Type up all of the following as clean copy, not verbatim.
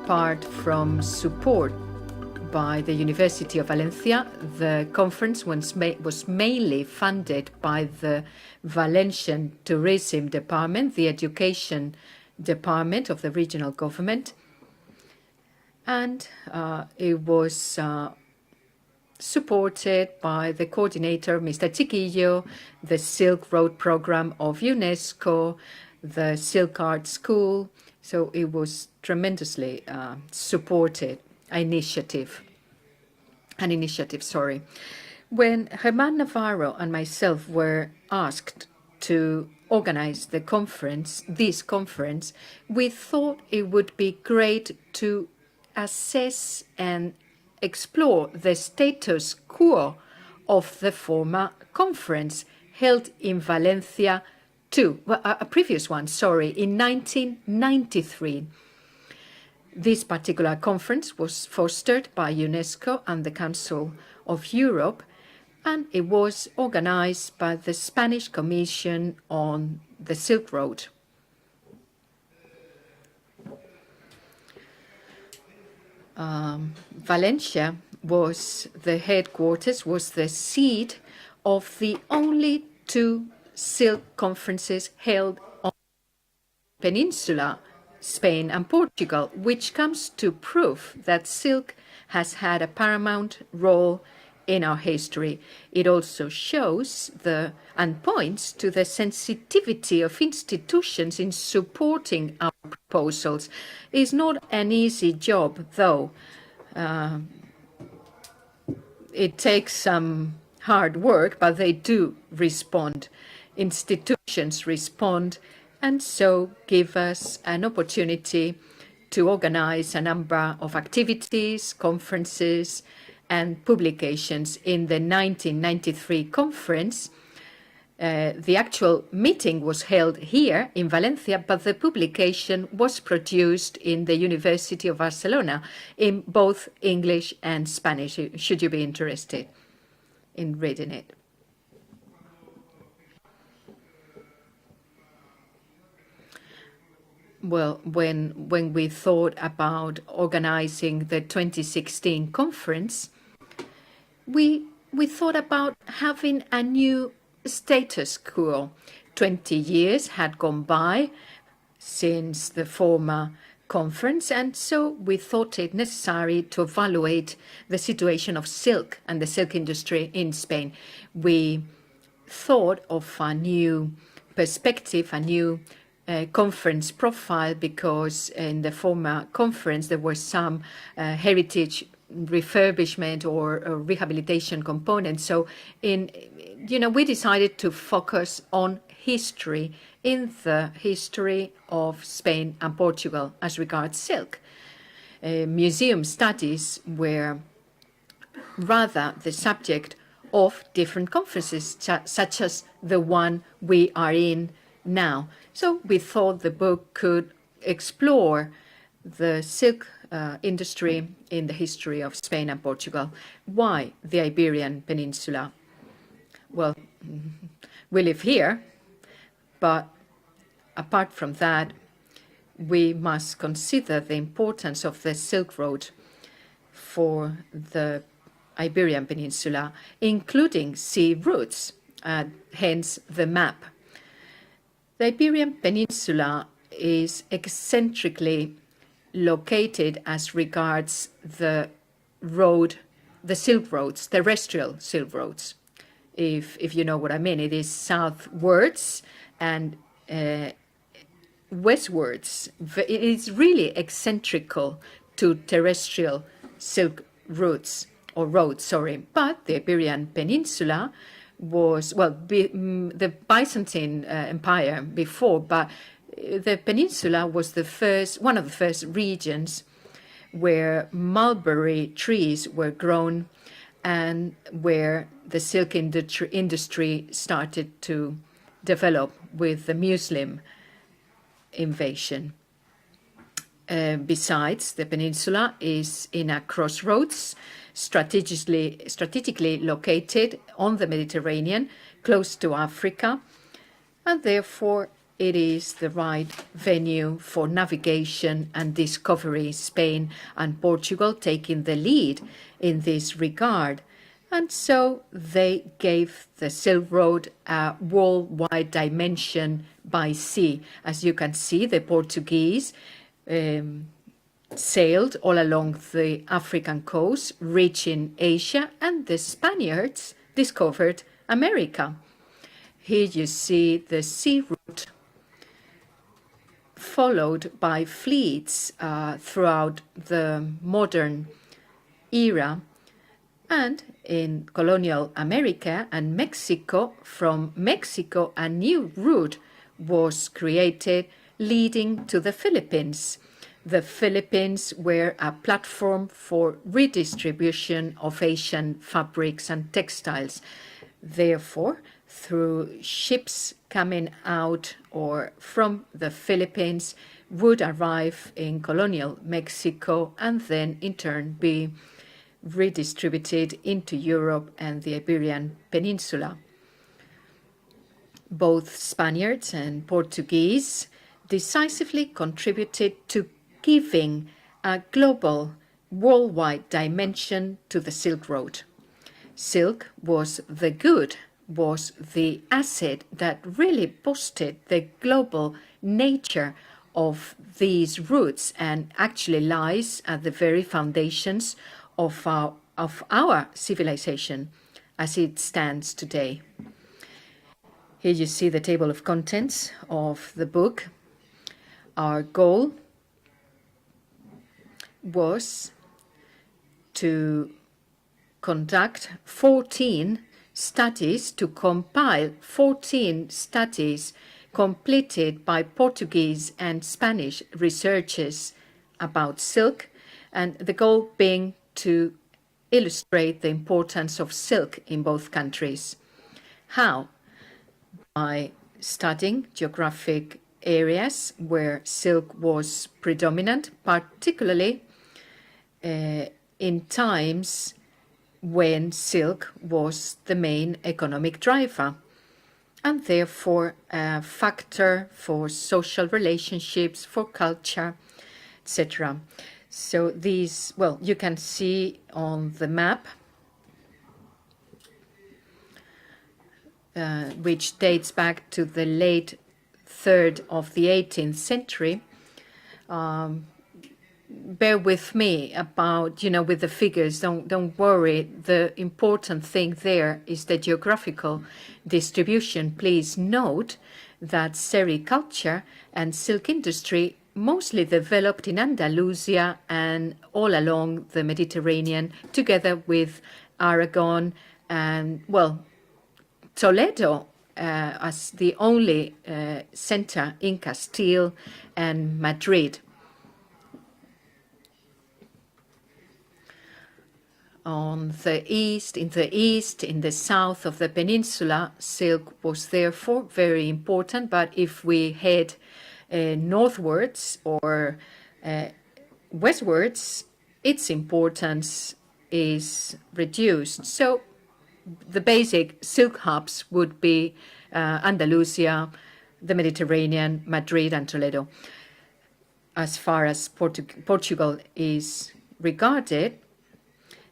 apart from support by the University of Valencia, the conference was mainly funded by the Valencian Tourism Department, the Education Department of the regional government, and it was supported by the coordinator, Mr. Chiquillo, the Silk Road Program of UNESCO, the Silk Art School. So it was tremendously supported initiative. When Germán Navarro and myself were asked to organize this conference, we thought it would be great to assess and explore the status quo of the former conference held in Valencia a previous one, in 1993. This particular conference was fostered by UNESCO and the Council of Europe, and it was organized by the Spanish Commission on the Silk Road. Valencia was the seat of the only two silk conferences held on the peninsula, Spain and Portugal, which comes to prove that silk has had a paramount role in our history. It also shows and points to the sensitivity of institutions in supporting our proposals. It's not an easy job, though. It takes some hard work, but they do respond. Institutions respond, and so give us an opportunity to organize a number of activities, conferences, and publications. In the 1993 conference, the actual meeting was held here in Valencia, but the publication was produced in the University of Barcelona in both English and Spanish, should you be interested in reading it. Well, when we thought about organizing the 2016 conference, we thought about having a new status quo. 20 years had gone by since the former conference, and so we thought it necessary to evaluate the situation of silk and the silk industry in Spain. We thought of a new perspective, a new conference profile, because in the former conference there were some heritage refurbishment or rehabilitation components. So we decided to focus on history, in the history of Spain and Portugal as regards silk. Museum studies were rather the subject of different conferences, such as the one we are in now. So we thought the book could explore the silk industry in the history of Spain and Portugal. Why the Iberian Peninsula? Well, we live here, but apart from that, we must consider the importance of the Silk Road for the Iberian Peninsula, including sea routes, hence the map. The Iberian Peninsula is eccentrically located as regards the silk roads, terrestrial silk roads. If you know what I mean, it is southwards and westwards. It is really eccentrical to terrestrial silk routes or roads, But the Iberian Peninsula was, the Byzantine Empire before, but the peninsula was one of the first regions where mulberry trees were grown and where the silk industry started to develop with the Muslim invasion. Besides, the peninsula is in a crossroads, strategically located on the Mediterranean, close to Africa, and therefore it is the right venue for navigation and discovery, Spain and Portugal taking the lead in this regard. And so they gave the Silk Road a worldwide dimension by sea. As you can see, the Portuguese sailed all along the African coast, reaching Asia, and the Spaniards discovered America. Here you see the sea route followed by fleets throughout the modern era, and in colonial America and Mexico, from Mexico a new route was created leading to the Philippines. The Philippines were a platform for redistribution of Asian fabrics and textiles. Therefore, through ships coming out or from the Philippines would arrive in colonial Mexico and then in turn be redistributed into Europe and the Iberian Peninsula. Both Spaniards and Portuguese decisively contributed to giving a global, worldwide dimension to the Silk Road. Silk was the good, was the asset that really boosted the global nature of these routes and actually lies at the very foundations of our civilization as it stands today. Here you see the table of contents of the book. Our goal was to conduct 14 studies, to compile 14 studies completed by Portuguese and Spanish researchers about silk, and the goal being to illustrate the importance of silk in both countries. How? By studying geographic areas where silk was predominant, particularly in times when silk was the main economic driver and therefore a factor for social relationships, for culture, etc. So these, well, you can see on the map, which dates back to the late third of the 18th century. Bear with me about, with the figures. Don't worry. The important thing there is the geographical distribution. Please note that sericulture and silk industry mostly developed in Andalusia and all along the Mediterranean, together with Aragon and, well, Toledo as the only center in Castile and Madrid. In the east, in the south of the peninsula, silk was therefore very important. But if we head northwards or westwards, its importance is reduced. So the basic silk hubs would be Andalusia, the Mediterranean, Madrid, and Toledo. As far as Portugal is regarded,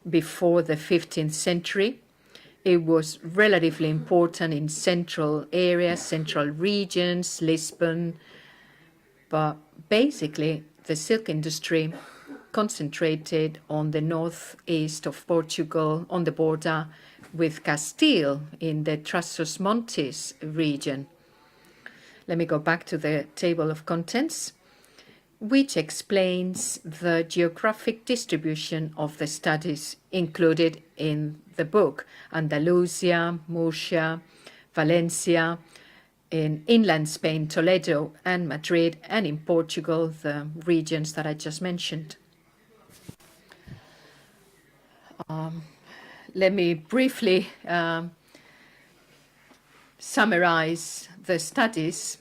before the 15th century, it was relatively important in central areas, central regions, Lisbon, but basically the silk industry concentrated on the northeast of Portugal, on the border with Castile in the Trás-os-Montes region. Let me go back to the table of contents, which explains the geographic distribution of the studies included in the book. Andalusia, Murcia, Valencia, in inland Spain, Toledo and Madrid, and in Portugal, the regions that I just mentioned. Let me briefly summarize the studies.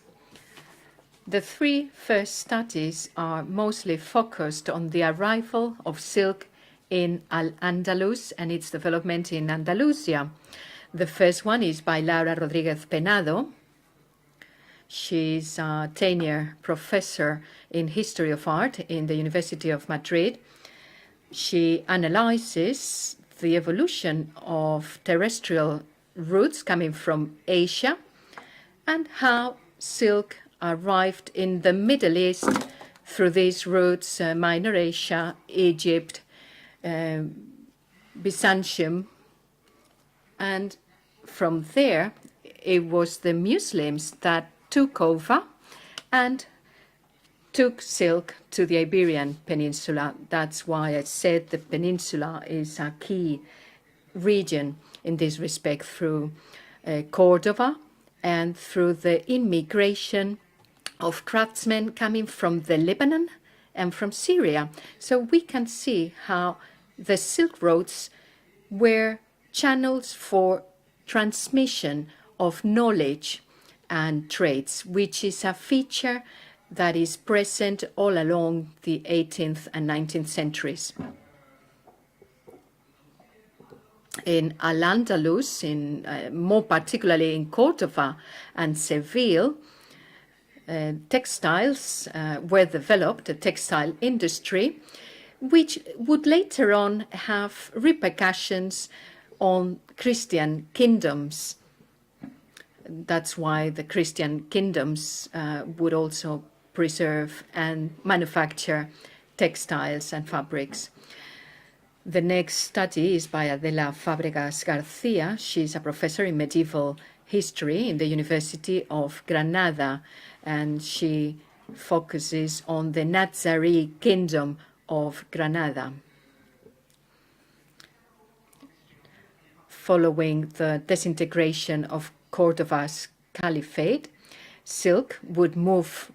The three first studies are mostly focused on the arrival of silk in Al-Andalus and its development in Andalusia. The first one is by Laura Rodríguez Penado. She's a tenure professor in history of art in the University of Madrid. She analyzes the evolution of terrestrial routes coming from Asia and how silk arrived in the Middle East through these routes, Minor Asia, Egypt, Byzantium, and from there it was the Muslims that took over and took silk to the Iberian Peninsula. That's why I said the peninsula is a key region in this respect, through Cordova and through the immigration of craftsmen coming from the Lebanon and from Syria. So we can see how the Silk Roads were channels for transmission of knowledge and trades, which is a feature that is present all along the 18th and 19th centuries. In Al-Andalus, more particularly in Cordova and Seville, textiles were developed, a textile industry, which would later on have repercussions on Christian kingdoms. That's why the Christian kingdoms would also preserve and manufacture textiles and fabrics. The next study is by Adela Fabregas Garcia. She's a professor in medieval history in the University of Granada, and she focuses on the Nazari Kingdom of Granada. Following the disintegration of Cordova's caliphate, silk would move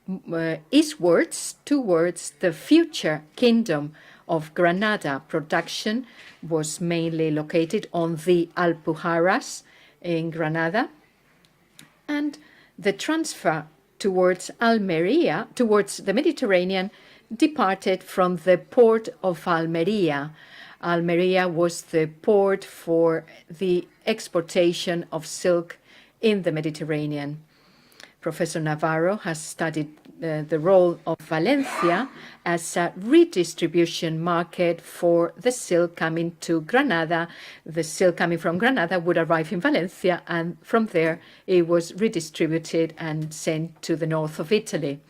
eastwards towards the future kingdom of Granada. Production was mainly located on the Alpujarras in Granada, and the transfer towards Almeria, towards the Mediterranean, departed from the port of Almeria. Almeria was the port for the exportation of silk in the Mediterranean. Professor Navarro has studied the role of Valencia as a redistribution market for the silk coming to Granada. The silk coming from Granada would arrive in Valencia, and from there it was redistributed and sent to the north of Italy.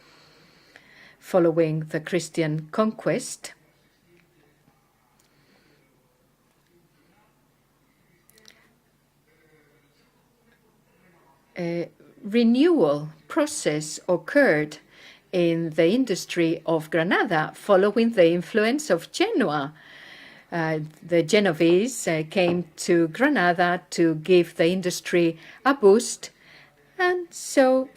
Following the Christian conquest, a renewal process occurred in the industry of Granada following the influence of Genoa. The Genovese came to Granada to give the industry a boost, and so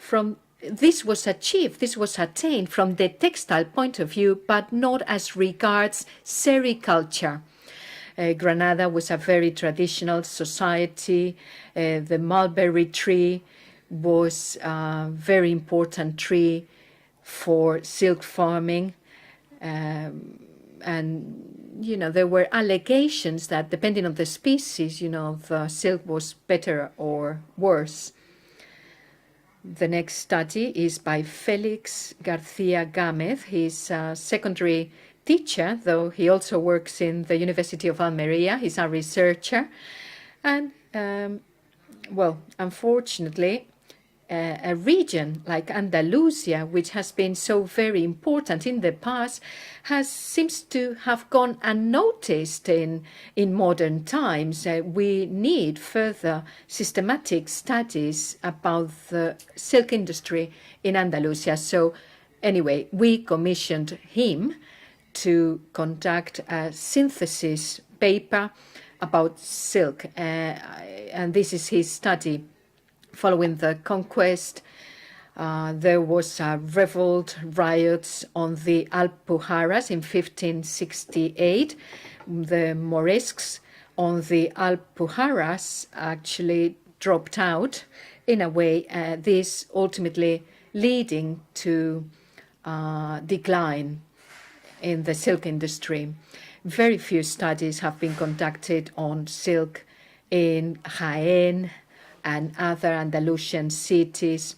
this was achieved, this was attained from the textile point of view, but not as regards sericulture. Granada was a very traditional society. The mulberry tree was a very important tree for silk farming. And, there were allegations that depending on the species, the silk was better or worse. The next study is by Felix Garcia Gamez. He's a secondary teacher, though he also works in the University of Almeria. He's a researcher. And, unfortunately, a region like Andalusia, which has been so very important in the past, seems to have gone unnoticed in modern times. We need further systematic studies about the silk industry in Andalusia. So anyway, we commissioned him to conduct a synthesis paper about silk, and this is his study. Following the conquest, there was a revolt, riots on the Alpujarras in 1568. The Morisques on the Alpujarras actually dropped out in a way, this ultimately leading to decline in the silk industry. Very few studies have been conducted on silk in Jaén and other Andalusian cities.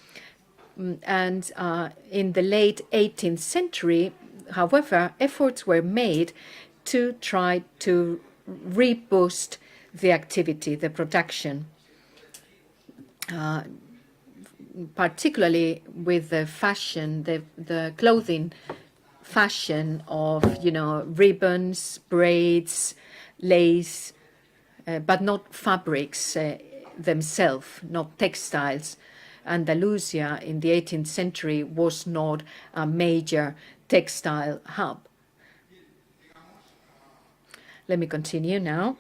And in the late 18th century, however, efforts were made to try to reboost the activity, the production, particularly with the fashion, the clothing fashion of, ribbons, braids, lace, but not fabrics themselves, not textiles. Andalusia in the 18th century was not a major textile hub. Let me continue now.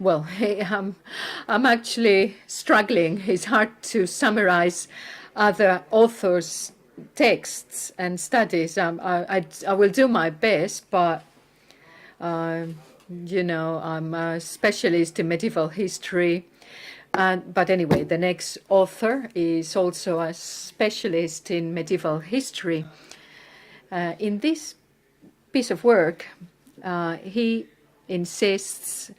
Well, I'm actually struggling. It's hard to summarize other authors' texts and studies. I will do my best, but I'm a specialist in medieval history. But anyway, the next author is also a specialist in medieval history. In this piece of work, he insists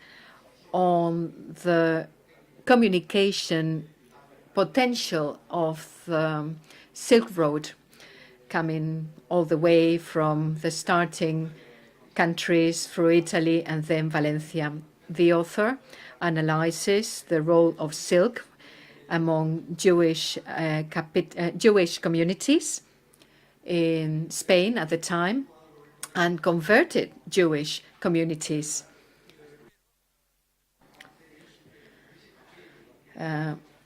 on the communication potential of the Silk Road, coming all the way from the starting countries through Italy and then Valencia. The author analyzes the role of silk among Jewish communities in Spain at the time and converted Jewish communities.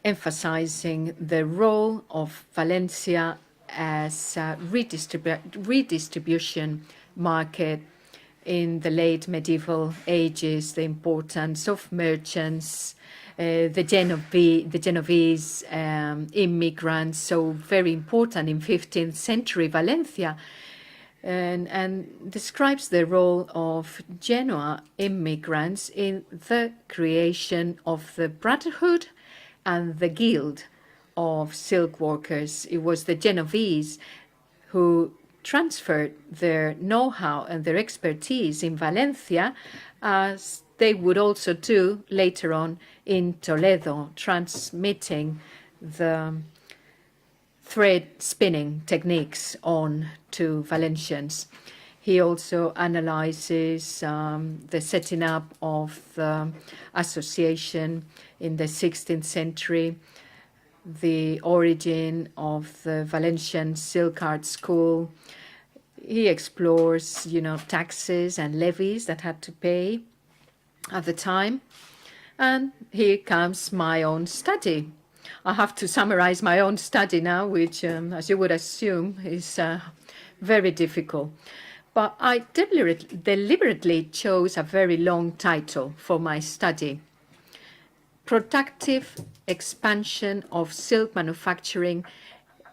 Emphasizing the role of Valencia as a redistribution market in the late medieval ages, the importance of merchants, the Genovese immigrants, so very important in 15th century Valencia, and describes the role of Genoa immigrants in the creation of the Brotherhood and the Guild of Silk Workers. It was the Genovese who transferred their know-how and their expertise in Valencia, as they would also do later on in Toledo, transmitting the thread spinning techniques on to Valencians. He also analyzes the setting up of the association in the 16th century, the origin of the Valencian Silk Art School. He explores, taxes and levies that had to pay at the time. And here comes my own study. I have to summarize my own study now, which, as you would assume, is very difficult. But I deliberately chose a very long title for my study: Productive Expansion of Silk Manufacturing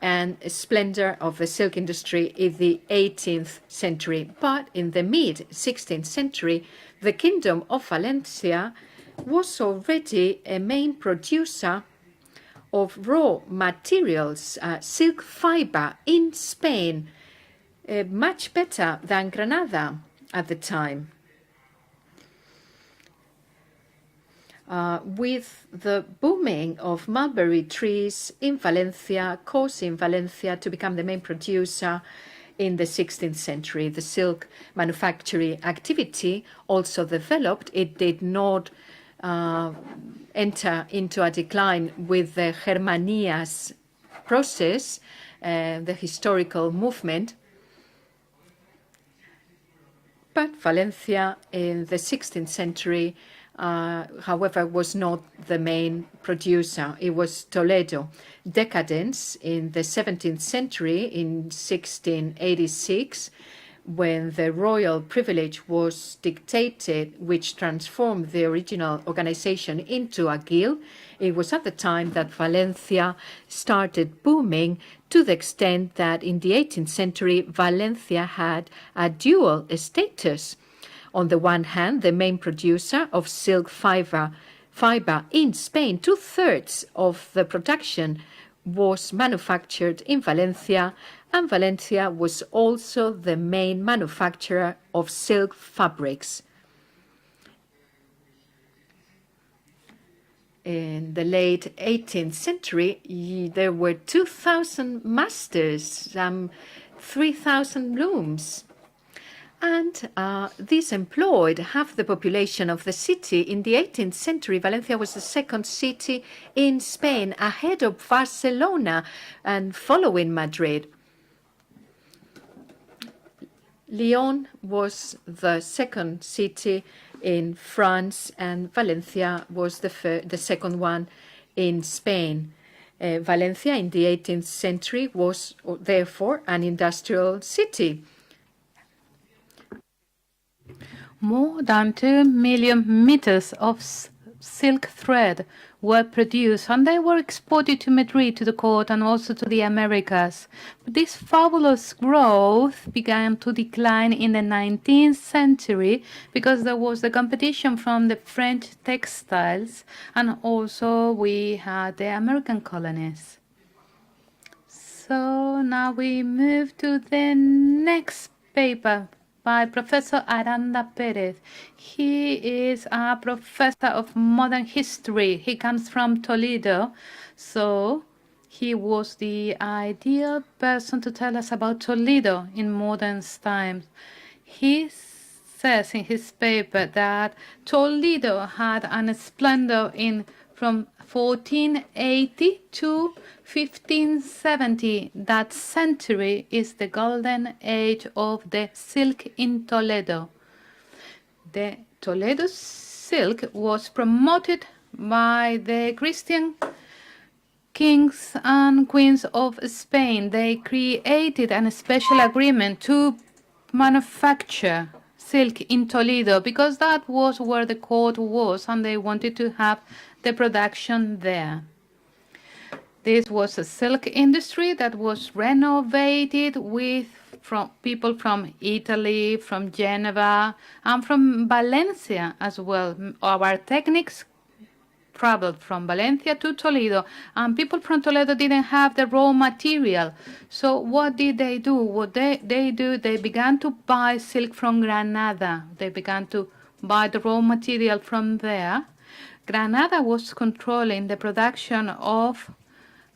and Splendor of the Silk Industry in the 18th century. But in the mid-16th century, the Kingdom of Valencia was already a main producer of raw materials, silk fiber in Spain, much better than Granada at the time. With the booming of mulberry trees in Valencia, causing Valencia to become the main producer in the 16th century. The silk manufacturing activity also developed. It did not enter into a decline with the Germanías process, the historical movement. But Valencia in the 16th century, however, was not the main producer. It was Toledo. Decadence in the 17th century, in 1686, when the royal privilege was dictated, which transformed the original organization into a guild. It was at the time that Valencia started booming, to the extent that in the 18th century, Valencia had a dual status. On the one hand, the main producer of silk fiber in Spain. 2/3 of the production was manufactured in Valencia, and Valencia was also the main manufacturer of silk fabrics. in the late 18th century, there were 2,000 masters, 3,000 looms. And this employed half the population of the city. In the 18th century, Valencia was the second city in Spain, ahead of Barcelona and following Madrid. Lyon was the second city in France, and Valencia was the second one in Spain. Valencia in the 18th century was therefore an industrial city. More than 2 million meters of silk thread were produced, and they were exported to Madrid, to the court, and also to the Americas. But this fabulous growth began to decline in the 19th century because there was the competition from the French textiles, and also we had the American colonies. So now we move to the next paper by Professor Aranda Perez. He is a professor of modern history. He comes from Toledo, so he was the ideal person to tell us about Toledo in modern times. He says in his paper that Toledo had a splendor from 1480 to 1570. That century is the golden age of the silk in Toledo. The Toledo silk was promoted by the Christian kings and queens of Spain. They created a special agreement to manufacture silk in Toledo because that was where the court was, and they wanted to have the production there. This was a silk industry that was renovated with people from Italy, from Geneva, and from Valencia as well. Our techniques traveled from Valencia to Toledo, and people from Toledo didn't have the raw material. So what did they do? What they began to buy silk from Granada. They began to buy the raw material from there. Granada was controlling the production of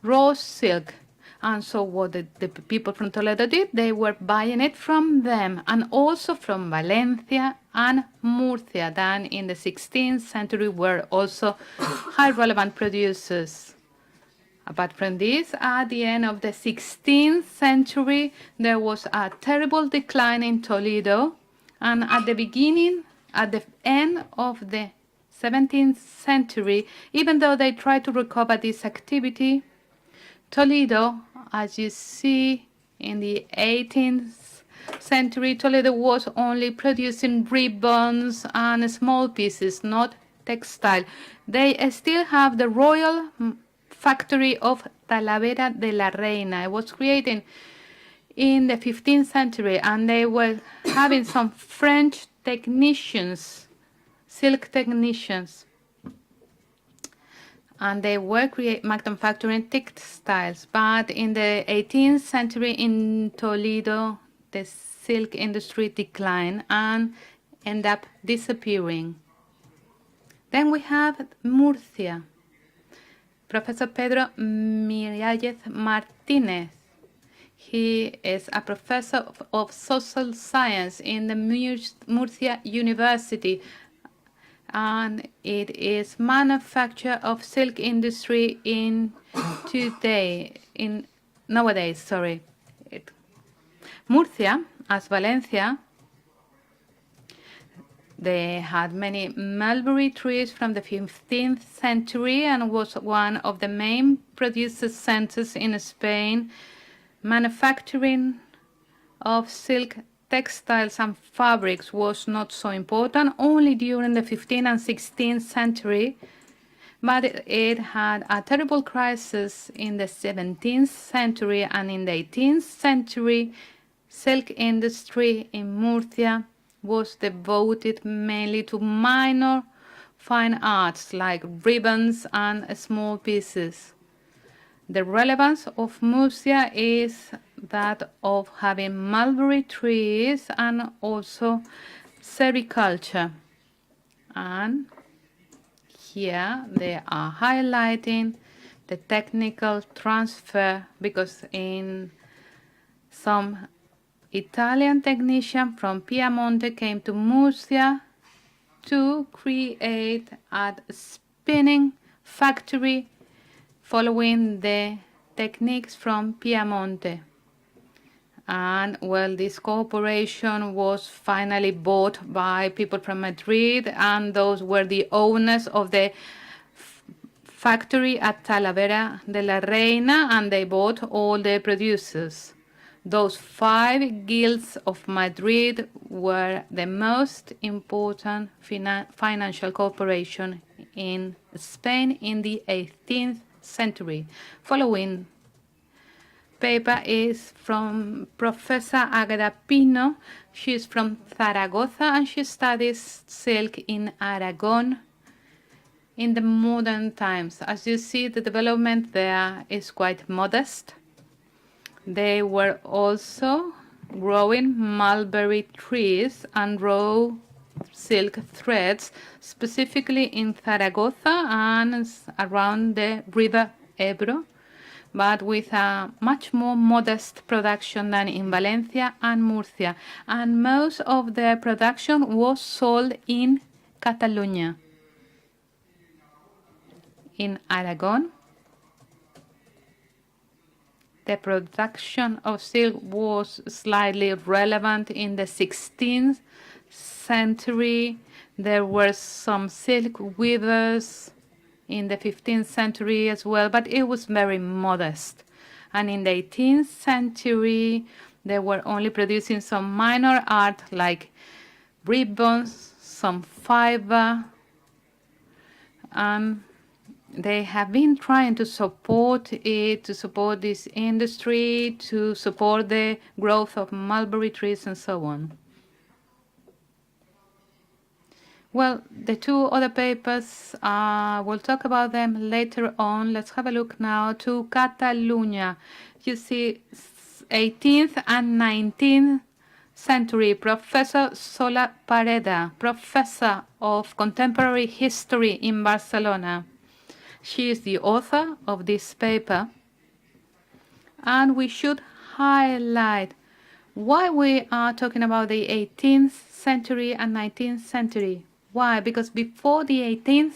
raw silk. And so what the people from Toledo did, they were buying it from them, and also from Valencia and Murcia, that in the 16th century were also high relevant producers. Apart from this, at the end of the 16th century, there was a terrible decline in Toledo, and at the end of the 17th century, even though they tried to recover this activity, Toledo, as you see in the 18th century, Toledo was only producing ribbons and small pieces, not textile. They still have the royal factory of Talavera de la Reina. It was created in the 15th century, and they were having some French technicians, silk technicians. And they were manufacturing textiles. But in the 18th century in Toledo, the silk industry declined and ended up disappearing. Then we have Murcia. Professor Pedro Miralles Martinez. He is a professor of social science in the Murcia University, and it is manufacture of silk industry nowadays. Murcia, as Valencia, they had many mulberry trees from the 15th century and was one of the main producer centers in Spain. Manufacturing of silk textiles and fabrics was not so important, only during the 15th and 16th century, but it had a terrible crisis in the 17th century, and in the 18th century, silk industry in Murcia was devoted mainly to minor fine arts like ribbons and small pieces. The relevance of Murcia is that of having mulberry trees and also sericulture. And here they are highlighting the technical transfer, because in some Italian technician from Piemonte came to Murcia to create a spinning factory following the techniques from Piemonte. And well, this cooperation was finally bought by people from Madrid, and those were the owners of the factory at Talavera de la Reina, and they bought all the producers. Those 5 guilds of Madrid were the most important financial cooperation in Spain in the 18th century. Following paper is from Professor Agueda Pino. She's from Zaragoza, and she studies silk in Aragon in the modern times. As you see, the development there is quite modest. They were also growing mulberry trees and raw silk threads, specifically in Zaragoza and around the river Ebro, but with a much more modest production than in Valencia and Murcia. And most of their production was sold in Catalonia. In Aragon, the production of silk was slightly relevant in the 16th century. There were some silk weavers in the 15th century as well, but it was very modest. And in the 18th century, they were only producing some minor art like ribbons, some fiber, and they have been trying to support it, to support this industry, to support the growth of mulberry trees and so on. Well, the 2 other papers, we'll talk about them later on. Let's have a look now to Catalonia. You see 18th and 19th century. Professor Sola Pareda, professor of contemporary history in Barcelona. She is the author of this paper, and we should highlight why we are talking about the 18th century and 19th century. Why? Because before the 18th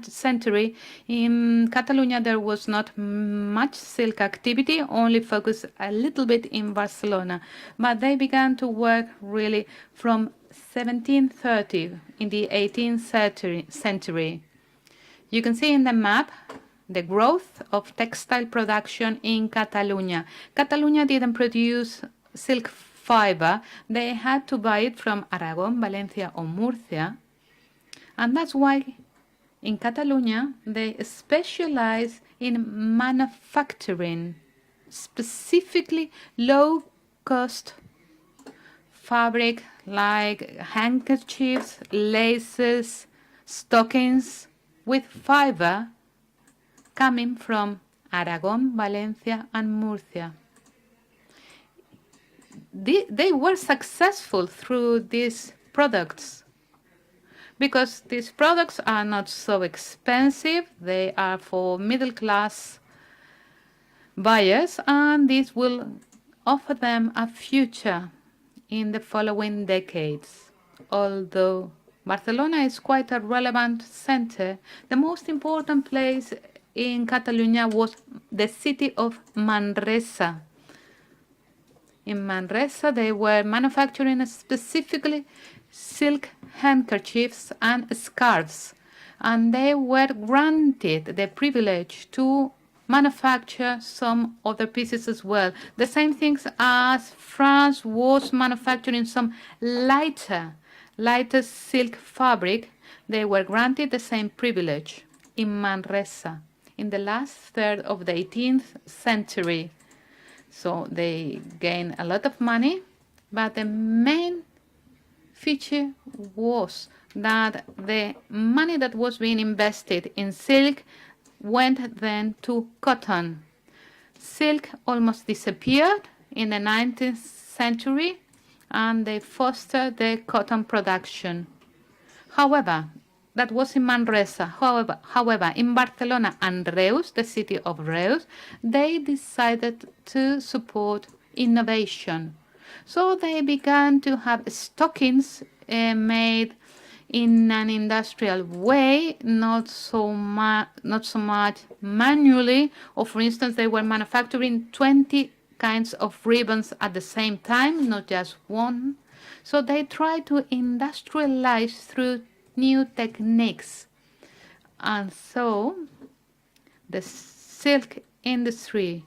century in Catalonia there was not much silk activity, only focused a little bit in Barcelona. But they began to work really from 1730 in the 18th century. You can see in the map the growth of textile production in Catalonia. Catalonia didn't produce silk fiber. They had to buy it from Aragon, Valencia, or Murcia. And that's why in Catalonia they specialize in manufacturing specifically low-cost fabric like handkerchiefs, laces, stockings, with fiber coming from Aragon, Valencia, and Murcia. They were successful through these products because these products are not so expensive. They are for middle-class buyers, and this will offer them a future in the following decades. Although Barcelona is quite a relevant center, the most important place in Catalonia was the city of Manresa. In Manresa, they were manufacturing specifically silk handkerchiefs and scarves, and they were granted the privilege to manufacture some other pieces as well. The same things as France was manufacturing some lighter silk fabric, they were granted the same privilege in Manresa in the last third of the 18th century. So they gained a lot of money, but the main feature was that the money that was being invested in silk went then to cotton. Silk almost disappeared in the 19th century, and they fostered the cotton production. However, that was in Manresa. However, in Barcelona and Reus, the city of Reus, they decided to support innovation. So they began to have stockings made in an industrial way, not so much manually. Or for instance, they were manufacturing 20 kinds of ribbons at the same time, not just one. So they tried to industrialize through new techniques. And so the silk industry,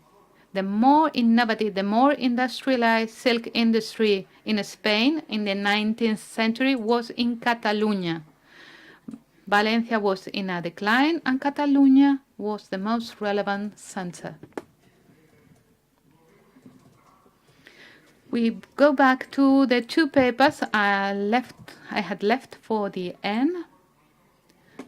the more innovative, the more industrialized silk industry in Spain in the 19th century was in Catalonia. Valencia was in a decline, and Catalonia was the most relevant center. We go back to the two papers I had left for the end.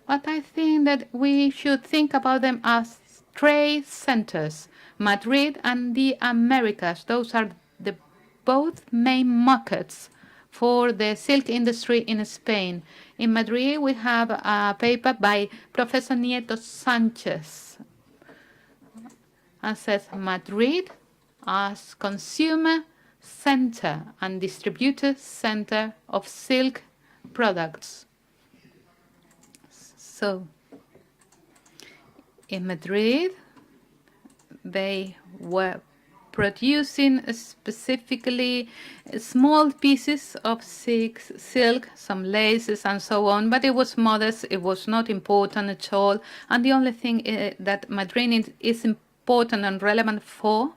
But I think that we should think about them as trade centers. Madrid and the Americas, those are the both main markets for the silk industry in Spain. In Madrid, we have a paper by Professor Nieto Sanchez, and says Madrid as consumer center and distributor center of silk products. So in Madrid, they were producing specifically small pieces of silk, some laces and so on, but it was modest, it was not important at all. And the only thing that Madrid is important and relevant for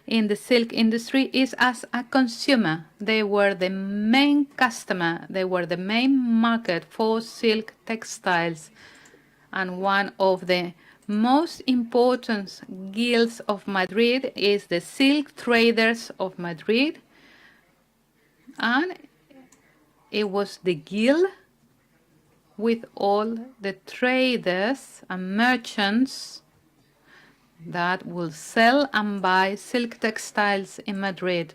in the silk industry is as a consumer. They were the main customer, they were the main market for silk textiles. And one of the most important guilds of Madrid is the Silk Traders of Madrid. And it was the guild with all the traders and merchants that will sell and buy silk textiles in Madrid.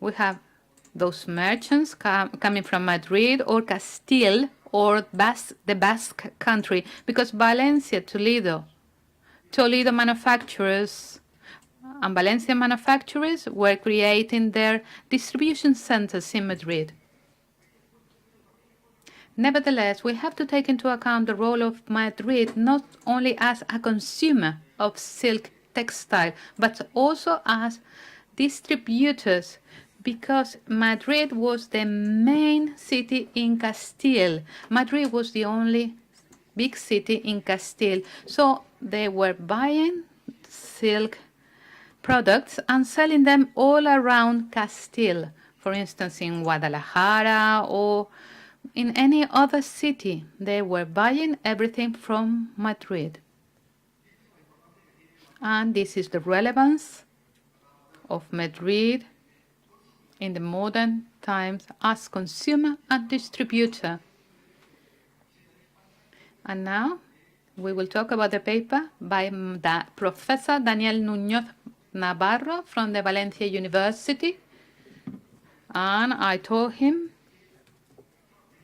We have those merchants coming from Madrid or Castile or the Basque country, because Valencia, Toledo manufacturers and Valencia manufacturers were creating their distribution centers in Madrid. Nevertheless, we have to take into account the role of Madrid not only as a consumer of silk textile, but also as distributors, because Madrid was the main city in Castile. Madrid was the only big city in Castile. So they were buying silk products and selling them all around Castile. For instance, in Guadalajara or in any other city, they were buying everything from Madrid. And this is the relevance of Madrid in the modern times as consumer and distributor. And now we will talk about the paper by Professor Daniel Núñez Navarro from the Valencia University. And I told him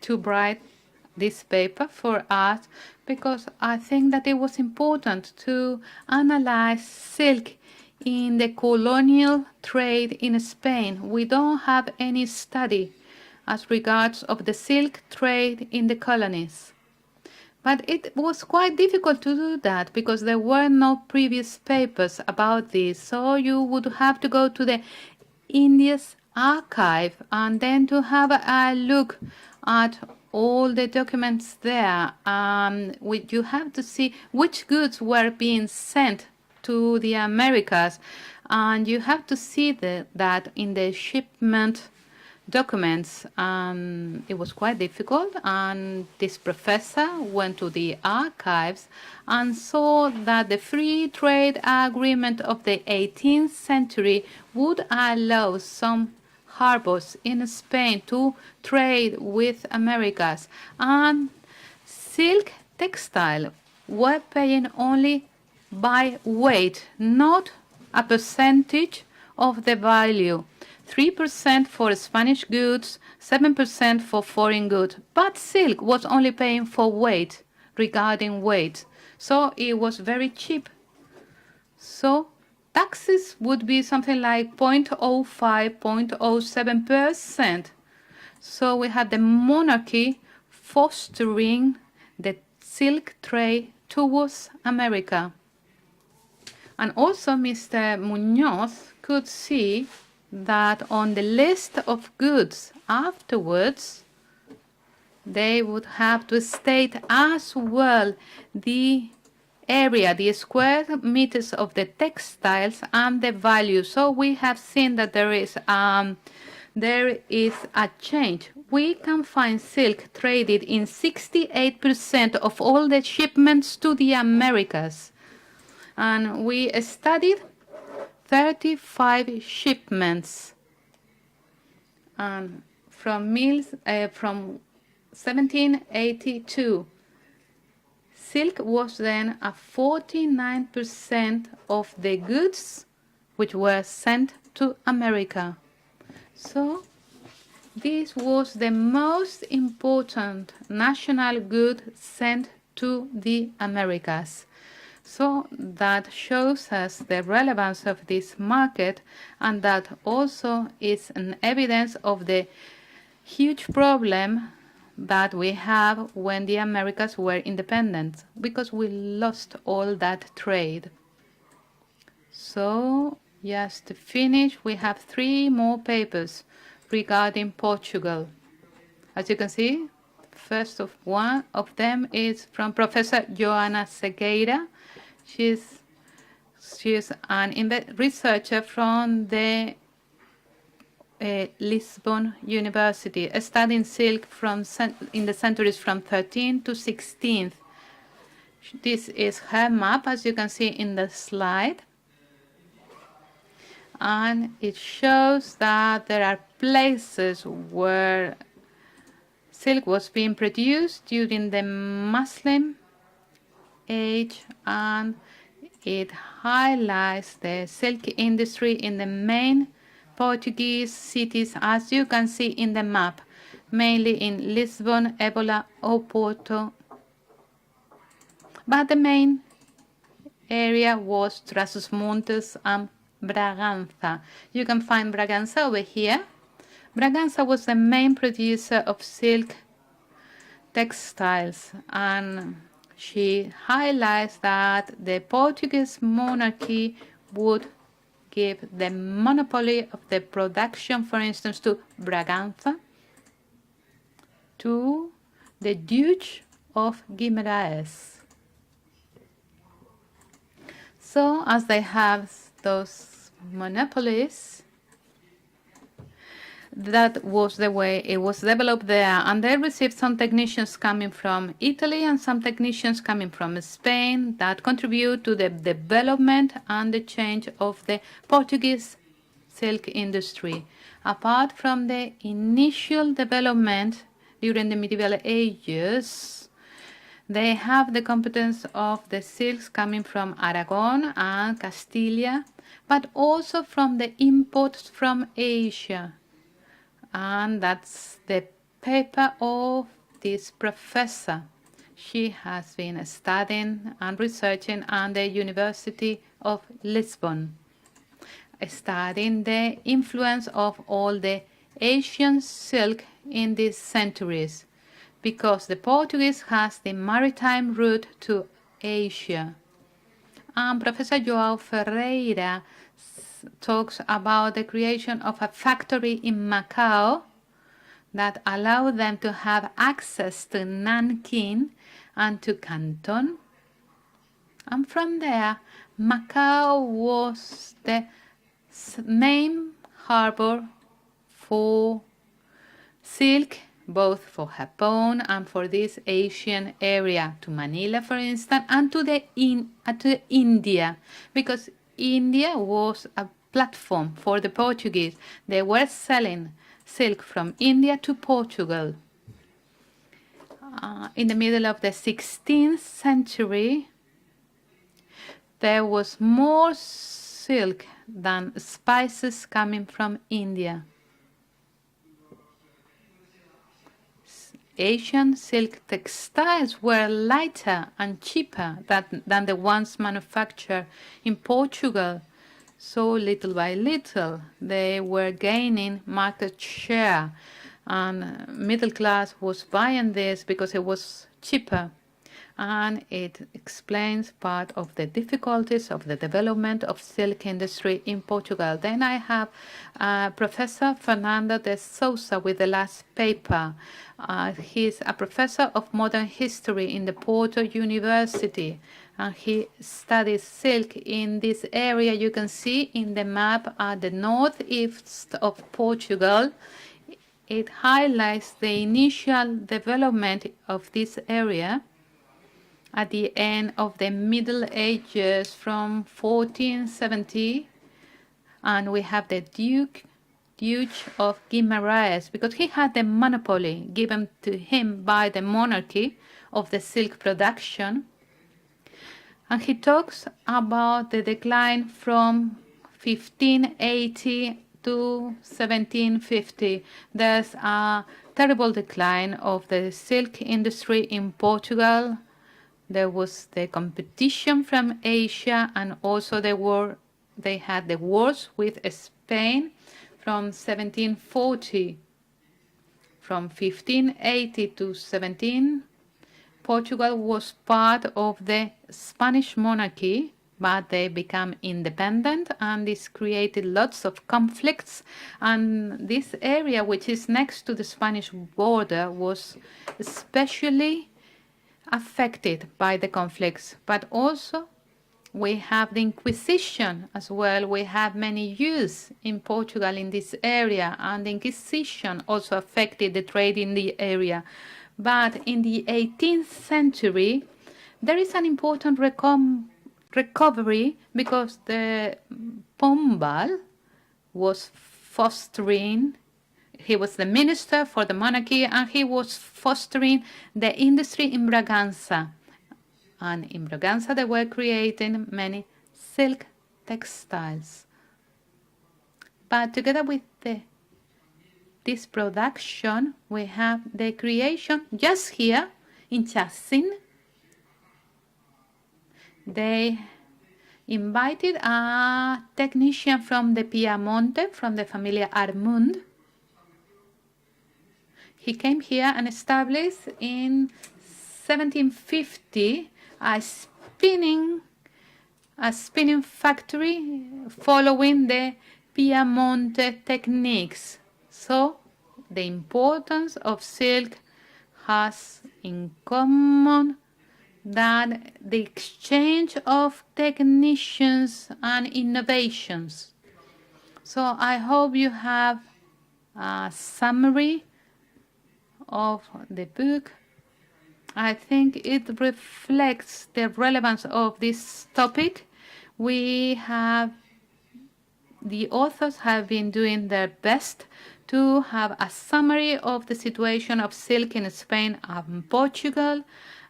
to write this paper for us because I think that it was important to analyze silk in the colonial trade in Spain. We don't have any study as regards of the silk trade in the colonies. But it was quite difficult to do that because there were no previous papers about this. So you would have to go to the India's archive and then to have a look at all the documents there. You have to see which goods were being sent to the Americas, and you have to see that in the shipment documents. It was quite difficult, and this professor went to the archives and saw that the free trade agreement of the 18th century would allow some harbors in Spain to trade with Americas, and silk textile were paying only by weight, not a percentage of the value. 3% for Spanish goods, 7% for foreign goods. But silk was only paying for weight, regarding weight. So it was very cheap. So taxes would be something like 0.05, 0.07%. So we had the monarchy fostering the silk trade towards America. And also Mr. Muñoz could see that on the list of goods afterwards, they would have to state as well the area, the square meters of the textiles and the value. So we have seen that there is a change. We can find silk traded in 68% of all the shipments to the Americas. And we studied 35 shipments from 1782. Silk was then a 49% of the goods which were sent to America. So this was the most important national good sent to the Americas. So that shows us the relevance of this market, and that also is an evidence of the huge problem that we have when the Americas were independent, because we lost all that trade. So just to finish, we have 3 more papers regarding Portugal. As you can see, first of one of them is from Professor Joana Sequeira. She's an researcher from the Lisbon University, studying silk in the centuries from 13th to 16th. This is her map, as you can see in the slide. And it shows that there are places where silk was being produced during the Muslim age, and it highlights the silk industry in the main Portuguese cities, as you can see in the map, mainly in Lisbon, Évora, or Porto. But the main area was Trás-os-Montes and Bragança. You can find Bragança over here. Bragança was the main producer of silk textiles, and she highlights that the Portuguese monarchy would give the monopoly of the production, for instance, to Bragança, to the Duke of Guimarães. So as they have those monopolies, that was the way it was developed there. And they received some technicians coming from Italy and some technicians coming from Spain that contribute to the development and the change of the Portuguese silk industry. Apart from the initial development during the medieval ages, they have the competence of the silks coming from Aragon and Castilla, but also from the imports from Asia. And that's the paper of this professor. She has been studying and researching at the University of Lisbon, studying the influence of all the Asian silk in these centuries, because the Portuguese has the maritime route to Asia. And Professor João Ferreira talks about the creation of a factory in Macau that allowed them to have access to Nanking and to Canton. And from there, Macau was the main harbor for silk, both for Japan and for this Asian area, to Manila, for instance, and to India, because India was a platform for the Portuguese. They were selling silk from India to Portugal. In the middle of the 16th century, there was more silk than spices coming from India. Asian silk textiles were lighter and cheaper than the ones manufactured in Portugal. So little by little, they were gaining market share, and middle class was buying this because it was cheaper. And it explains part of the difficulties of the development of silk industry in Portugal. Then I have Professor Fernando de Sousa with the last paper. He's a professor of modern history in the Porto University, and he studies silk in this area. You can see in the map at the northeast of Portugal. It highlights the initial development of this area at the end of the Middle Ages from 1470, and we have the Duke of Guimarães, because he had the monopoly given to him by the monarchy of the silk production. And he talks about the decline from 1580 to 1750. There's a terrible decline of the silk industry in Portugal. There was the competition from Asia, and also they had the wars with Spain from 1740. From 1580 to 17, Portugal was part of the Spanish monarchy, but they became independent, and this created lots of conflicts. And this area, which is next to the Spanish border, was especially affected by the conflicts. But also we have the Inquisition as well. We have many Jews in Portugal in this area, and the Inquisition also affected the trade in the area. But in the 18th century, there is an important recovery, because the Pombal was fostering. He was the minister for the monarchy, and he was fostering the industry in Bragança. And in Bragança, they were creating many silk textiles. But together with this production, we have the creation just here in Chassin. They invited a technician from the Piemonte, from the Familia Armund. He came here and established in 1750 a spinning factory following the Piemonte techniques. So the importance of silk has in common that the exchange of technicians and innovations. So I hope you have a summary of the book. I think it reflects the relevance of this topic. The authors have been doing their best to have a summary of the situation of silk in Spain and Portugal,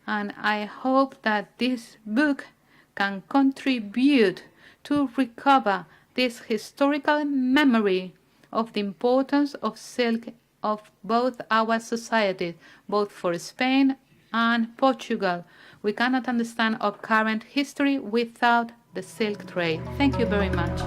and I hope that this book can contribute to recover this historical memory of the importance of silk of both our societies, both for Spain and Portugal. We cannot understand our current history without the silk trade. Thank you very much.